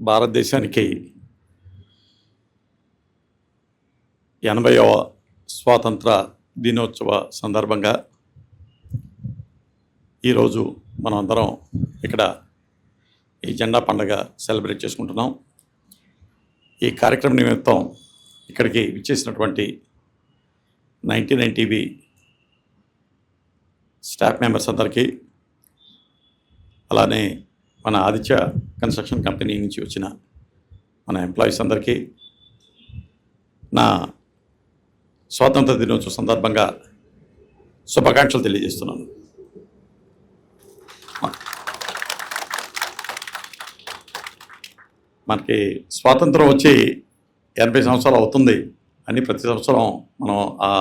భారతదేశానికి 80వ స్వాతంత్ర దినోత్సవ సందర్భంగా ఈరోజు మనం అందరం ఇక్కడ ఈ జెండా పండుగ సెలబ్రేట్ చేసుకుంటున్నాం. ఈ కార్యక్రమం నిమిత్తం ఇక్కడికి విచ్చేసినటువంటి 99 టీవీ స్టాఫ్ మెంబర్స్ అందరికీ, అలానే మన ఆదిత్య కన్స్ట్రక్షన్ కంపెనీ నుంచి వచ్చిన మన ఎంప్లాయీస్ అందరికీ నా స్వాతంత్ర దినోత్సవ సందర్భంగా శుభాకాంక్షలు తెలియజేస్తున్నాను. మనకి స్వాతంత్రం వచ్చి 80 సంవత్సరాలు అవుతుంది అని ప్రతి సంవత్సరం మనం ఆ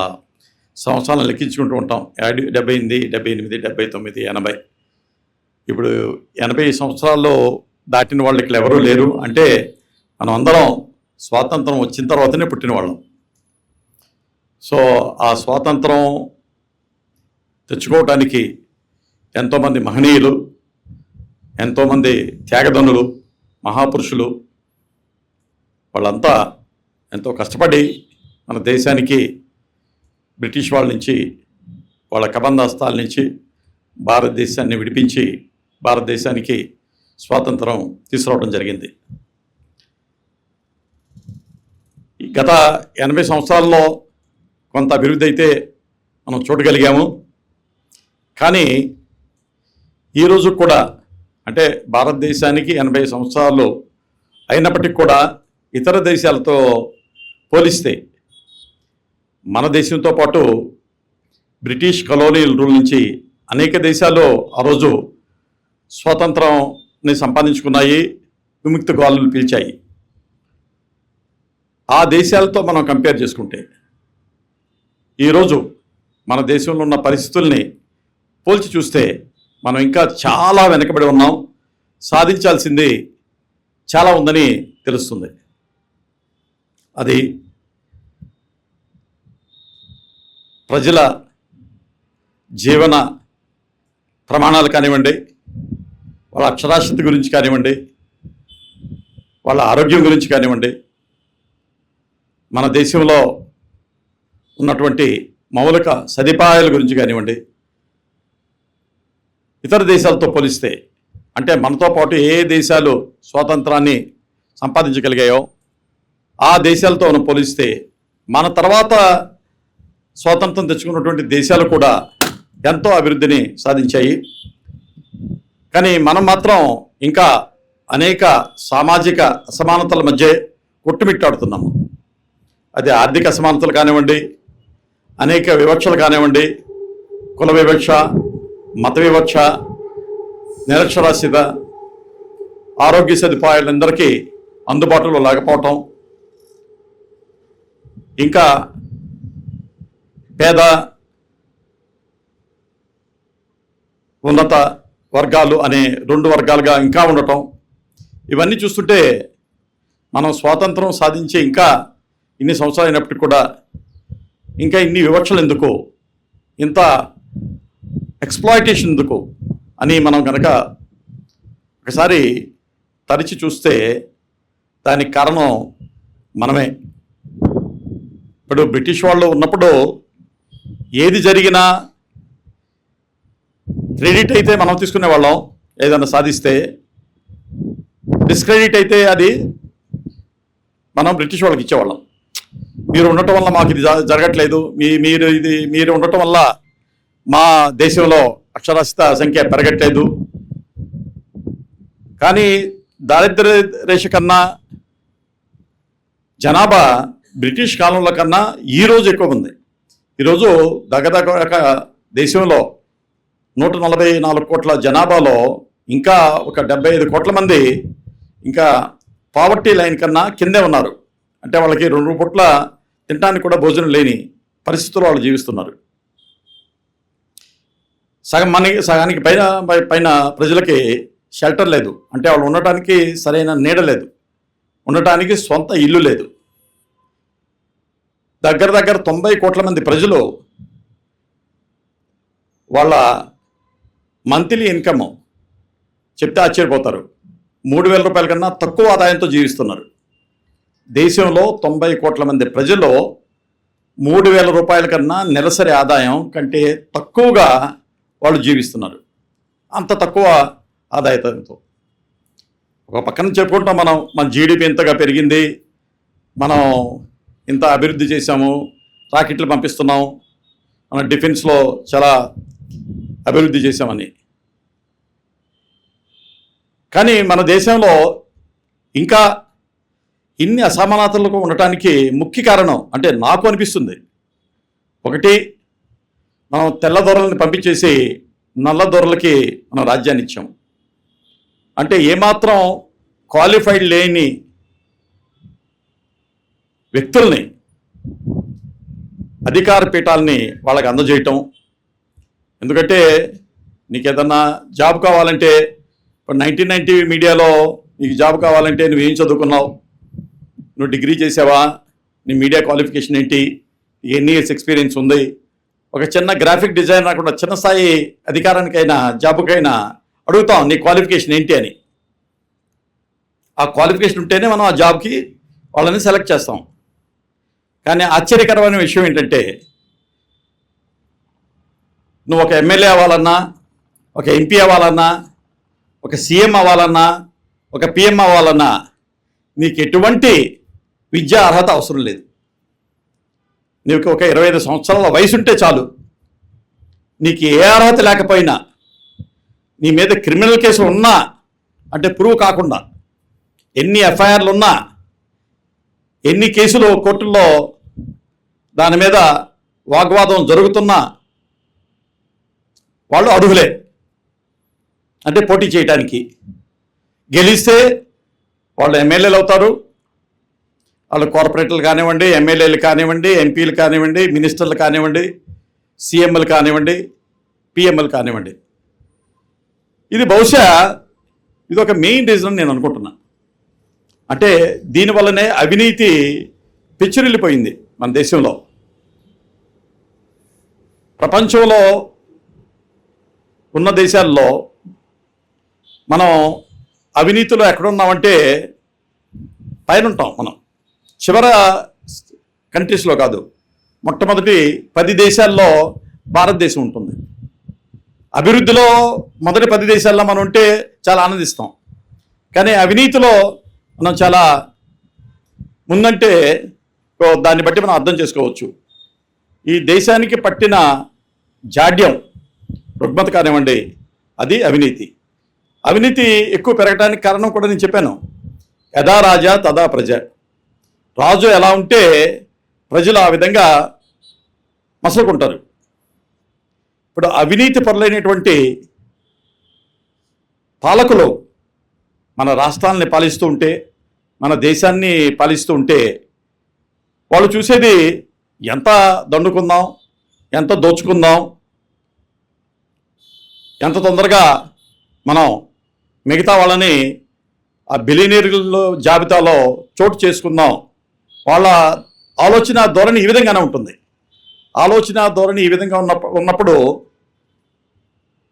సంవత్సరాలను లెక్కించుకుంటూ ఉంటాం. 78, 78, 79, 80. ఇప్పుడు 80 సంవత్సరాల్లో దాటిన వాళ్ళు ఇక్కడ ఎవరూ లేరు. అంటే మనం అందరం స్వాతంత్రం వచ్చిన తర్వాతనే పుట్టిన వాళ్ళం. సో ఆ స్వాతంత్రం తెచ్చుకోవటానికి ఎంతోమంది మహనీయులు, ఎంతోమంది త్యాగదనులు, మహాపురుషులు, వాళ్ళంతా ఎంతో కష్టపడి మన దేశానికి బ్రిటిష్ వాళ్ళ నుంచి, వాళ్ళ కబంధాస్తాల నుంచి భారతదేశాన్ని విడిపించి భారతదేశానికి స్వాతంత్రం తీసుకురావడం జరిగింది. గత 80 సంవత్సరాల్లో కొంత అభివృద్ధి అయితే మనం చూడగలిగాము. కానీ ఈరోజు కూడా, అంటే భారతదేశానికి 80 సంవత్సరాలు అయినప్పటికీ కూడా ఇతర దేశాలతో పోలిస్తే మన దేశంతో పాటు బ్రిటిష్ కలోనియల్ రూల్ నుంచి అనేక దేశాలు ఆ రోజు స్వాతంత్రాన్ని సంపాదించుకున్నాయి, విముక్తి గాలులు పీల్చాయి. ఆ దేశాలతో మనం కంపేర్ చేసుకుంటే ఈరోజు మన దేశంలో ఉన్న పరిస్థితుల్ని పోల్చి చూస్తే మనం ఇంకా చాలా వెనకబడి ఉన్నాం. సాధించాల్సింది చాలా ఉందని తెలుస్తుంది. అది ప్రజల జీవన ప్రమాణాలు కానివ్వండి, వాళ్ళ అక్షరాస్యత గురించి కానివ్వండి, వాళ్ళ ఆరోగ్యం గురించి కానివ్వండి, మన దేశంలో ఉన్నటువంటి మౌలిక సదుపాయాల గురించి కానివ్వండి, ఇతర దేశాలతో పోలిస్తే, అంటే మనతో పాటు ఏ దేశాలు స్వాతంత్రాన్ని సంపాదించగలిగాయో ఆ దేశాలతో మనం పోలిస్తే మన తర్వాత స్వాతంత్రం తెచ్చుకున్నటువంటి దేశాలు కూడా ఎంతో అభివృద్ధిని సాధించాయి. కానీ మనం మాత్రం ఇంకా అనేక సామాజిక అసమానతల మధ్య కొట్టుమిట్టాడుతున్నాము. అది ఆర్థిక అసమానతలు కానివ్వండి, అనేక వివక్షలు కానివ్వండి, కుల వివక్ష, మత వివక్ష, నిరక్షరాస్యత, ఆరోగ్య సదుపాయాలందరికీ అందుబాటులో లేకపోవటం, ఇంకా పేద ఉన్నత వర్గాలు అనే 2 వర్గాలుగా ఇంకా ఉండటం, ఇవన్నీ చూస్తుంటే మనం స్వాతంత్రం సాధించే ఇంకా ఇన్ని సంవత్సరాలు అయినప్పటికీ కూడా ఇంకా ఇన్ని వివక్షలు ఎందుకు, ఇంత ఎక్స్ప్లాయిటేషన్ ఎందుకు అని మనం కనుక ఒకసారి తరిచి చూస్తే దానికి కారణం మనమే. ఇప్పుడు బ్రిటిష్ వాళ్ళు ఉన్నప్పుడు ఏది జరిగినా క్రెడిట్ అయితే మనం తీసుకునే వాళ్ళం, ఏదైనా సాధిస్తే. డిస్క్రెడిట్ అయితే అది మనం బ్రిటిష్ వాళ్ళకి ఇచ్చేవాళ్ళం. మీరు ఉండటం వల్ల మాకు ఇది జరగట్లేదు, మీరు ఉండటం వల్ల మా దేశంలో అక్షరాస్యత సంఖ్య పెరగట్లేదు. కానీ దారిద్ర్య రేఖ కన్నా జనాభా బ్రిటిష్ కాలంలో కన్నా ఈరోజు ఎక్కువ ఉంది. ఈరోజు దగ్గర దేశంలో 144 కోట్ల జనాభాలో ఇంకా ఒక 75 కోట్ల మంది ఇంకా పావర్టీ లైన్ కన్నా కిందే ఉన్నారు. అంటే వాళ్ళకి 2 పూట్ల తినడానికి కూడా భోజనం లేని పరిస్థితుల్లో వాళ్ళు జీవిస్తున్నారు. సగానికి పైన ప్రజలకి షెల్టర్ లేదు. అంటే వాళ్ళు ఉండటానికి సరైన నీడ లేదు, ఉండటానికి సొంత ఇల్లు లేదు. దగ్గర 90 కోట్ల మంది ప్రజలు వాళ్ళ మంత్లీ ఇన్కమ్ చెప్తే ఆశ్చర్యపోతారు. రూ. 3,000 కన్నా తక్కువ ఆదాయంతో జీవిస్తున్నారు. దేశంలో 90 కోట్ల మంది ప్రజల్లో రూ. 3,000 కన్నా నెలసరి ఆదాయం కంటే తక్కువగా వాళ్ళు జీవిస్తున్నారు. అంత తక్కువ ఆదాయంతో ఒక పక్కన చెప్పుకుంటాం మనం, మన జీడిపి ఇంతగా పెరిగింది, మనం ఇంత అభివృద్ధి చేశాము, రాకెట్లు పంపిస్తున్నాం, మన డిఫెన్స్లో చాలా అభివృద్ధి చేశామని. కానీ మన దేశంలో ఇంకా ఇన్ని అసమానతలకు ఉండటానికి ముఖ్య కారణం అంటే నాకు అనిపిస్తుంది, ఒకటి, మనం తెల్లదొరలని పంపించేసి నల్లదొరలకి మనం రాజ్యాన్ని ఇచ్చాం. అంటే ఏమాత్రం క్వాలిఫైడ్ లేని వ్యక్తుల్ని అధికార పీఠాలని వాళ్ళకి అందజేయటం. ఎందుకంటే నీకు ఏదన్నా జాబ్ కావాలంటే ఇప్పుడు 1990 మీడియాలో నీకు జాబ్ కావాలంటే నువ్వేం చదువుకున్నావు, నువ్వు డిగ్రీ చేసావా, నీ మీడియా క్వాలిఫికేషన్ ఏంటి, ఎన్ని ఇయర్స్ ఎక్స్పీరియన్స్ ఉంది, ఒక చిన్న గ్రాఫిక్ డిజైనర్ రాకుండా చిన్న స్థాయి అధికారానికైనా జాబ్కైనా అడుగుతాం నీ క్వాలిఫికేషన్ ఏంటి అని. ఆ క్వాలిఫికేషన్ ఉంటేనే మనం ఆ జాబ్కి వాళ్ళని సెలెక్ట్ చేస్తాం. కానీ ఆశ్చర్యకరమైన విషయం ఏంటంటే నువ్వు ఒక ఎమ్మెల్యే అవ్వాలన్నా, ఒక ఎంపీ అవ్వాలన్నా, ఒక సీఎం అవ్వాలన్నా, ఒక పిఎం అవ్వాలన్నా నీకు ఎటువంటి విద్యా అర్హత అవసరం లేదు. నీకు ఒక 25 సంవత్సరాల వయసు ఉంటే చాలు. నీకు ఏ అర్హత లేకపోయినా, నీ మీద క్రిమినల్ కేసు ఉన్నా అంటే ప్రూవ్ కాకుండా, ఎన్ని ఎఫ్ఐఆర్లు ఉన్నా, ఎన్ని కేసులు కోర్టుల్లో దాని మీద వాగ్వాదం జరుగుతున్నా వాళ్ళు అర్హులే అంటే పోటీ చేయడానికి. గెలిస్తే వాళ్ళు ఎమ్మెల్యేలు అవుతారు, వాళ్ళు కార్పొరేటర్లు కానివ్వండి, ఎమ్మెల్యేలు కానివ్వండి, ఎంపీలు కానివ్వండి, మినిస్టర్లు కానివ్వండి, సీఎంలు కానివ్వండి, పిఎంలు కానివ్వండి. ఇది బహుశా ఇది ఒక మెయిన్ రీజన్ నేను అనుకుంటున్నా. అంటే దీనివల్లనే అవినీతి పెచ్చురిల్లిపోయింది మన దేశంలో. ప్రపంచంలో ఉన్న దేశాల్లో మనం అవినీతిలో ఎక్కడున్నామంటే పైన ఉంటాం. మనం చివర కంట్రీస్లో కాదు, మొట్టమొదటి 10 దేశాల్లో భారతదేశం ఉంటుంది. అభివృద్ధిలో మొదటి 10 దేశాల్లో మనం ఉంటే చాలా ఆనందిస్తాం. కానీ అవినీతిలో మనం చాలా ముందంటే దాన్ని బట్టి మనం అర్థం చేసుకోవచ్చు. ఈ దేశానికి పట్టిన జాడ్యం, రుగ్మత కానివ్వండి, అది అవినీతి. అవినీతి ఎక్కువ పెరగడానికి కారణం కూడా నేను చెప్పాను. యథా రాజా తదా ప్రజ. రాజు ఎలా ఉంటే ప్రజలు ఆ విధంగా మసలుకుంటారు. ఇప్పుడు అవినీతి పరులైనటువంటి పాలకులు మన రాష్ట్రాలని పాలిస్తూ ఉంటే, మన దేశాన్ని పాలిస్తూ ఉంటే వాళ్ళు చూసేది ఎంత దండుకుందాం, ఎంత దోచుకుందాం, ఎంత తొందరగా మనం మిగతా వాళ్ళని ఆ బిలియనీర్ల జాబితాలో చోటు చేసుకుందాం. వాళ్ళ ఆలోచన ధోరణి ఈ విధంగానే ఉంటుంది. ఆలోచన ధోరణి ఈ విధంగా ఉన్నప్పుడు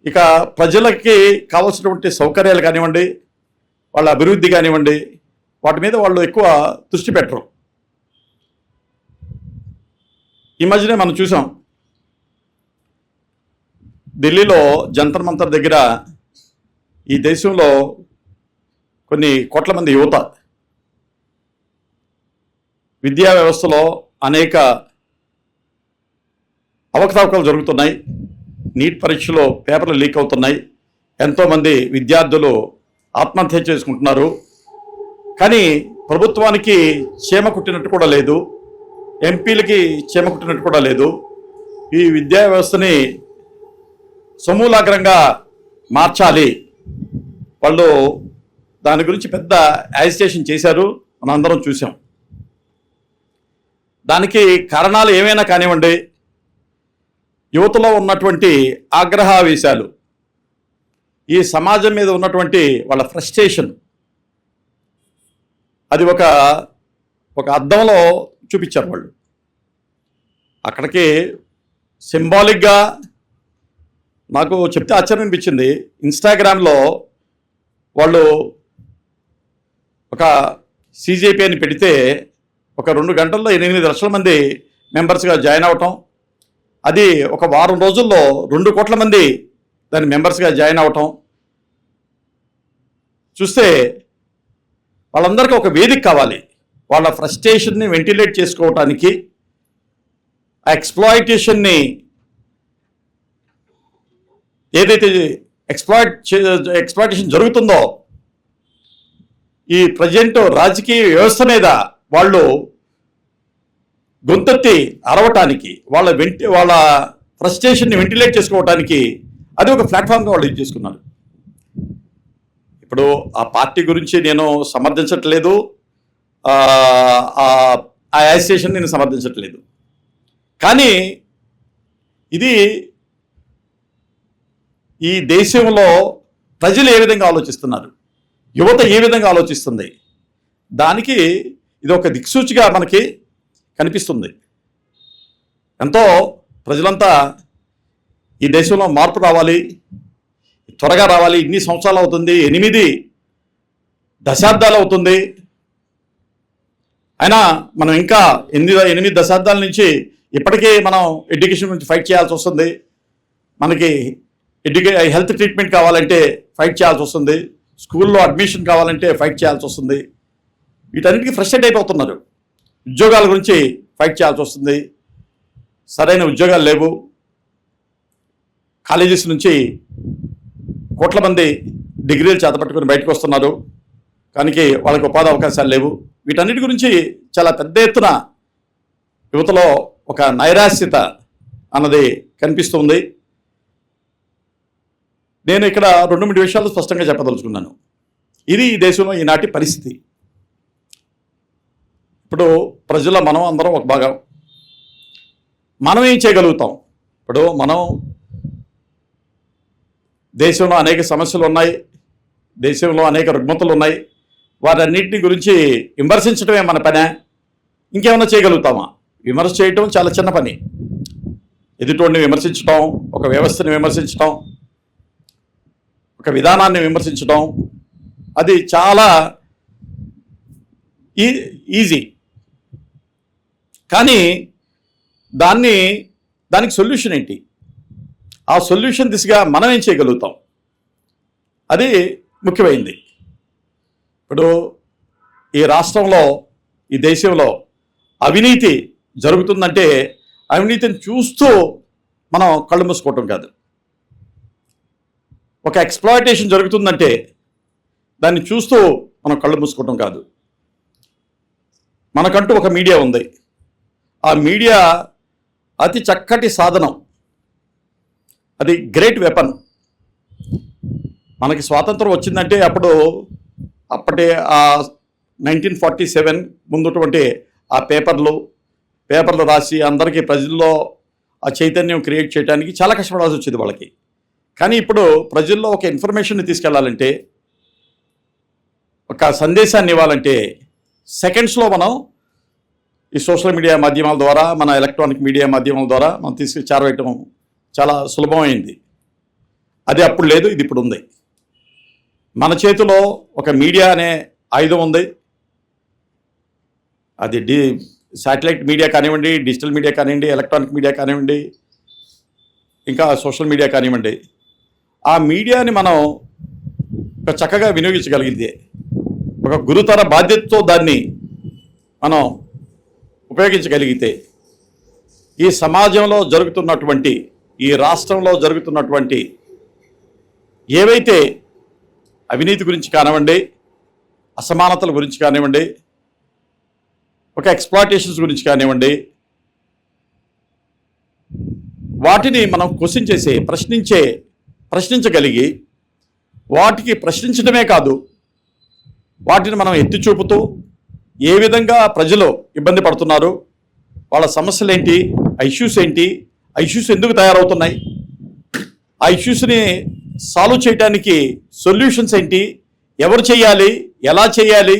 ఇక ప్రజలకి కావాల్సినటువంటి సౌకర్యాలు కానివ్వండి, వాళ్ళ అభివృద్ధి కానివ్వండి, వాటి మీద వాళ్ళు ఎక్కువ దృష్టి పెట్టరు. ఈ మధ్యనే మనం చూసాం, ఢిల్లీలో జంతర్ మంతర్ దగ్గర ఈ దేశంలో కొన్ని కోట్ల మంది యువత విద్యా వ్యవస్థలో అనేక అవకతవకలు జరుగుతున్నాయి. నీట్ పరీక్షలో పేపర్లు లీక్ అవుతున్నాయి. ఎంతోమంది విద్యార్థులు ఆత్మహత్య చేసుకుంటున్నారు. కానీ ప్రభుత్వానికి చీమ కుట్టినట్టు కూడా లేదు, ఎంపీలకి చీమ కుట్టినట్టు కూడా లేదు. ఈ విద్యా వ్యవస్థని సమూలాగ్రంగా మార్చాలి. వాళ్ళు దాని గురించి పెద్ద యాజిటేషన్ చేశారు, మనందరం చూసాం. దానికి కారణాలు ఏమైనా కానివ్వండి, యువతలో ఉన్నటువంటి ఆగ్రహావేశాలు, ఈ సమాజం మీద ఉన్నటువంటి వాళ్ళ ఫ్రస్ట్రేషన్, అది ఒక అద్దంలో చూపించారు వాళ్ళు. అక్కడికి సింబాలిక్గా నాకు చెప్తే ఆశ్చర్యం అనిపించింది. ఇన్స్టాగ్రామ్లో వాళ్ళు ఒక CJP అని పెడితే ఒక 2 గంటల్లో 8 లక్షల మంది మెంబర్స్గా జాయిన్ అవటం, అది ఒక వారం రోజుల్లో 2 కోట్ల మంది దాని మెంబర్స్గా జాయిన్ అవటం చూస్తే వాళ్ళందరికీ ఒక వేదిక కావాలి. వాళ్ళ ఫ్రస్ట్రేషన్ని వెంటిలేట్ చేసుకోవటానికి, ఆ ఎక్స్ప్లాయిటేషన్ని ఏదైతే ఎక్స్ప్లాయిటేషన్ జరుగుతుందో ఈ ప్రజెంట్ రాజకీయ వ్యవస్థ మీద వాళ్ళు గొంతెత్తి అరవటానికి, వాళ్ళ ఫ్రస్ట్రేషన్ని వెంటిలేట్ చేసుకోవటానికి అది ఒక ప్లాట్ఫామ్గా వాళ్ళు యూజ్ చేసుకున్నారు. ఇప్పుడు ఆ పార్టీ గురించి నేను సమర్థించట్లేదు, ఆ యాజిటేషన్ నేను సమర్థించట్లేదు. కానీ ఇది ఈ దేశంలో ప్రజలు ఏ విధంగా ఆలోచిస్తున్నారు, యువత ఏ విధంగా ఆలోచిస్తుంది, దానికి ఇది ఒక దిక్సూచిగా మనకి కనిపిస్తుంది. ఎంతో ప్రజలంతా ఈ దేశంలో మార్పు రావాలి, త్వరగా రావాలి, ఇన్ని సంవత్సరాలు అవుతుంది, 8 దశాబ్దాలు అవుతుంది, అయినా మనం ఇంకా 8 దశాబ్దాల నుంచి ఇప్పటికీ మనం ఎడ్యుకేషన్ గురించి ఫైట్ చేయాల్సి వస్తుంది. మనకి హెల్త్ ట్రీట్మెంట్ కావాలంటే ఫైట్ చేయాల్సి వస్తుంది, స్కూల్లో అడ్మిషన్ కావాలంటే ఫైట్ చేయాల్సి వస్తుంది. వీటన్నిటికీ ఫ్రస్ట్రేట్ అయిపోతున్నారు. ఉద్యోగాల గురించి ఫైట్ చేయాల్సి వస్తుంది, సరైన ఉద్యోగాలు లేవు. కాలేజెస్ నుంచి కోట్ల మంది డిగ్రీలు చేతపట్టుకుని బయటకు వస్తున్నారు, కానీ వాళ్ళకి ఉపాధి అవకాశాలు లేవు. వీటన్నిటి గురించి చాలా పెద్ద ఎత్తున యువతలో ఒక నైరాశ్యత అన్నది కనిపిస్తుంది. నేను ఇక్కడ 2-3 విషయాలు స్పష్టంగా చెప్పదలుచుకున్నాను. ఇది ఈ దేశంలో ఈనాటి పరిస్థితి. ఇప్పుడు ప్రజల మనం అందరం ఒక భాగం. మనం ఏం చేయగలుగుతాం? ఇప్పుడు మనం దేశంలో అనేక సమస్యలు ఉన్నాయి, దేశంలో అనేక రుగ్మతలు ఉన్నాయి. వాటన్నిటిని గురించి విమర్శించడమే మన పనే. ఇంకేమైనా చేయగలుగుతామా? విమర్శ చేయటం చాలా చిన్న పని. ఎదుటోడిని విమర్శించడం, ఒక వ్యవస్థని విమర్శించడం, ఒక విధానాన్ని విమర్శించడం, అది చాలా ఈజీ. కానీ దానికి సొల్యూషన్ ఏంటి? ఆ సొల్యూషన్ దిశగా మనం ఏం చేయగలుగుతాం? అది ముఖ్యమైనది. ఇప్పుడు ఈ రాష్ట్రంలో, ఈ దేశంలో అవినీతి జరుగుతుందంటే అవినీతిని చూస్తూ మనం కళ్ళు మూసుకోవటం కాదు. ఒక ఎక్స్ప్లాయిటేషన్ జరుగుతుందంటే దాన్ని చూస్తూ మనం కళ్ళు మూసుకోవటం కాదు. మనకంటూ ఒక మీడియా ఉంది. ఆ మీడియా అతి చక్కటి సాధనం, అది గ్రేట్ వెపన్. మనకి స్వాతంత్రం వచ్చిందంటే అప్పటి ఆ 1947 ముందుటువంటి ఆ పేపర్లు రాసి అందరికీ ప్రజల్లో ఆ చైతన్యం క్రియేట్ చేయడానికి చాలా కష్టపడాల్సి వచ్చేది వాళ్ళకి. కానీ ఇప్పుడు ప్రజల్లో ఒక ఇన్ఫర్మేషన్ని తీసుకెళ్లాలంటే, ఒక సందేశాన్ని ఇవ్వాలంటే సెకండ్స్లో మనం ఈ సోషల్ మీడియా మాధ్యమాల ద్వారా, మన ఎలక్ట్రానిక్ మీడియా మాధ్యమాల ద్వారా మనం చేరవేయటం చాలా సులభమైంది. అది అప్పుడు లేదు, ఇది ఇప్పుడు ఉంది. మన చేతిలో ఒక మీడియా అనే ఆయుధం ఉంది. అది శాటిలైట్ మీడియా కానివ్వండి, డిజిటల్ మీడియా కానివ్వండి, ఎలక్ట్రానిక్ మీడియా కానివ్వండి, ఇంకా సోషల్ మీడియా కానివ్వండి. ఆ మీడియాని మనం ఒక చక్కగా వినియోగించగలిగితే, ఒక గురుతర బాధ్యతతో దాన్ని మనం ఉపయోగించగలిగితే, ఈ సమాజంలో జరుగుతున్నటువంటి, ఈ రాష్ట్రంలో జరుగుతున్నటువంటి ఏవైతే అవినీతి గురించి కానివ్వండి, అసమానతల గురించి కానివ్వండి, ఒక ఎక్స్ప్లాయిటేషన్స్ గురించి కానివ్వండి, వాటిని మనం ప్రశ్నించగలిగి, వాటికి ప్రశ్నించడమే కాదు, వాటిని మనం ఎత్తి చూపుతూ ఏ విధంగా ప్రజలు ఇబ్బంది పడుతున్నారు, వాళ్ళ సమస్యలు ఏంటి, ఆ ఇష్యూస్ ఏంటి, ఆ ఇష్యూస్ ఎందుకు తయారవుతున్నాయి, ఆ ఇష్యూస్ని సాల్వ్ చేయడానికి సొల్యూషన్స్ ఏంటి, ఎవరు చేయాలి, ఎలా చేయాలి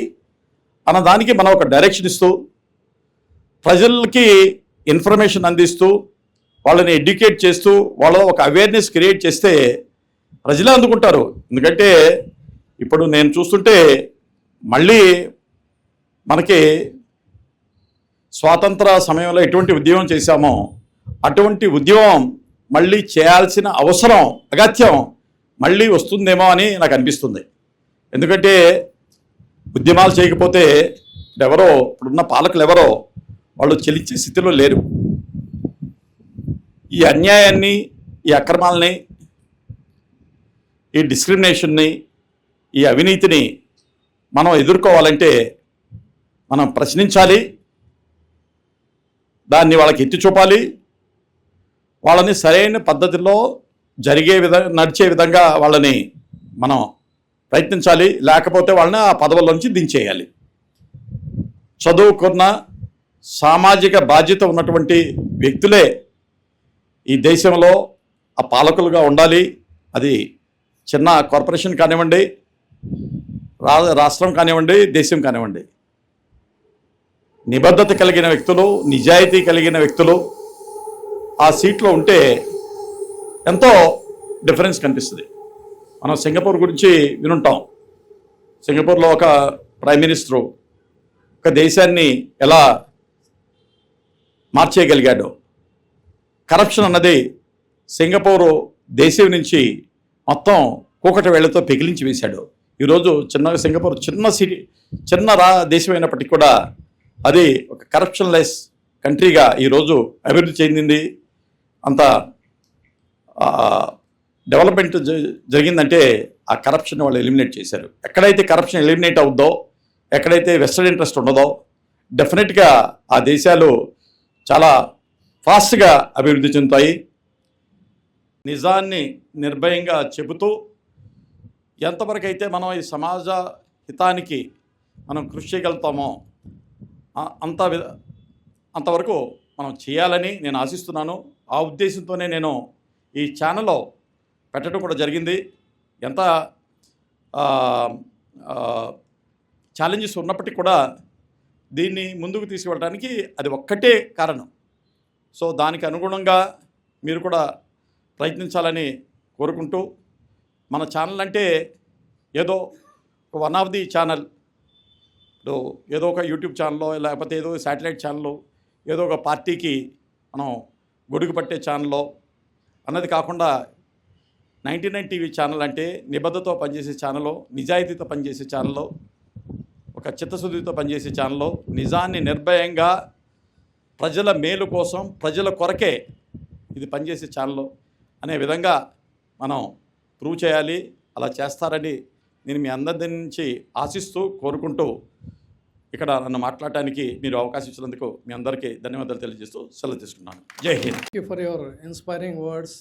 అన్న దానికి మనం ఒక డైరెక్షన్ ఇస్తూ, ప్రజలకి ఇన్ఫర్మేషన్ అందిస్తూ, వాళ్ళని ఎడ్యుకేట్ చేస్తూ, వాళ్ళ ఒక అవేర్నెస్ క్రియేట్ చేస్తే ప్రజలే అందుకుంటారు. ఎందుకంటే ఇప్పుడు నేను చూస్తుంటే మళ్ళీ మనకి స్వాతంత్ర సమయంలో ఎటువంటి ఉద్యమం చేశామో అటువంటి ఉద్యమం మళ్ళీ చేయాల్సిన అవసరం అగత్యం మళ్ళీ వస్తుందేమో అని నాకు అనిపిస్తుంది. ఎందుకంటే ఉద్యమాలు చేయకపోతే ఇప్పుడున్న పాలకులు ఎవరో వాళ్ళు చెల్లించే స్థితిలో లేరు. ఈ అన్యాయాన్ని, ఈ అక్రమాలని, ఈ డిస్క్రిమినేషన్ని, ఈ అవినీతిని మనం ఎదుర్కోవాలంటే మనం ప్రశ్నించాలి, దాన్ని వాళ్ళకి ఎత్తి చూపాలి, వాళ్ళని సరైన పద్ధతిలో నడిచే విధంగా వాళ్ళని మనం ప్రయత్నించాలి. లేకపోతే వాళ్ళని ఆ పదవుల్లోంచి దించేయాలి. చదువుకున్న సామాజిక బాధ్యత ఉన్నటువంటి వ్యక్తులే ఈ దేశంలో ఆ పాలకులుగా ఉండాలి. అది చిన్న కార్పొరేషన్ కానివ్వండి, రాష్ట్రం కానివ్వండి, దేశం కానివ్వండి. నిబద్ధత కలిగిన వ్యక్తులు, నిజాయితీ కలిగిన వ్యక్తులు ఆ సీట్లో ఉంటే ఎంతో డిఫరెన్స్ కనిపిస్తుంది. మనం సింగపూర్ గురించి వినుంటాం. సింగపూర్లో ఒక ప్రైమ్ మినిస్టరు ఒక దేశాన్ని ఎలా మార్చేయగలిగాడు. కరప్షన్ అన్నది సింగపూరు దేశం నుంచి మొత్తం కూకటి వేళ్లతో పెకిలించి వేశాడు. ఈరోజు సింగపూర్ చిన్న దేశం అయినప్పటికీ కూడా అది ఒక కరప్షన్ లెస్ కంట్రీగా ఈరోజు అభివృద్ధి చెందింది. అంత డెవలప్మెంట్ జరిగిందంటే ఆ కరప్షన్ వాళ్ళు ఎలిమినేట్ చేశారు. ఎక్కడైతే కరప్షన్ ఎలిమినేట్ అవుద్దో, ఎక్కడైతే వెస్టర్న్ ఇంట్రెస్ట్ ఉండదో డెఫినెట్గా ఆ దేశాలు చాలా ఫాస్ట్గా అభివృద్ధి చెందుతాయి. నిజాన్ని నిర్భయంగా చెబుతూ ఎంతవరకు అయితే మనం ఈ సమాజ హితానికి మనం కృషి చేయగలుగుతామో అంతవరకు మనం చేయాలని నేను ఆశిస్తున్నాను. ఆ ఉద్దేశంతోనే నేను ఈ ఛానల్లో పెట్టడం కూడా జరిగింది. ఎంత ఛాలెంజెస్ ఉన్నప్పటికీ కూడా దీన్ని ముందుకు తీసుకువెళ్ళడానికి అది ఒక్కటే కారణం. సో దానికి అనుగుణంగా మీరు కూడా ప్రయత్నించాలని కోరుకుంటూ, మన ఛానల్ అంటే ఏదో వన్ ఆఫ్ ది ఛానల్, ఏదో ఒక యూట్యూబ్ ఛానల్లో, లేకపోతే ఏదో శాటిలైట్ ఛానల్లో, ఏదో ఒక పార్టీకి మనం గొడుగు పట్టే ఛానల్లో అన్నది కాకుండా 99 టీవీ ఛానల్ అంటే నిబద్ధతతో పనిచేసే ఛానల్లో, నిజాయితీతో పనిచేసే ఛానల్లో, ఒక చిత్తశుద్ధితో పనిచేసే ఛానల్లో, నిజాన్ని నిర్భయంగా ప్రజల మేలు కోసం, ప్రజల కొరకే ఇది పనిచేసే ఛానల్ అనే విధంగా మనం ప్రూవ్ చేయాలి. అలా చేస్తారని నేను మీ అందరి నుంచి ఆశిస్తూ, కోరుకుంటూ ఇక్కడ నన్ను మాట్లాడటానికి మీరు అవకాశం ఇచ్చినందుకు మీ అందరికీ ధన్యవాదాలు తెలియజేస్తూ సెలవు తీసుకున్నాను. జై Hind. Thank you for your inspiring words.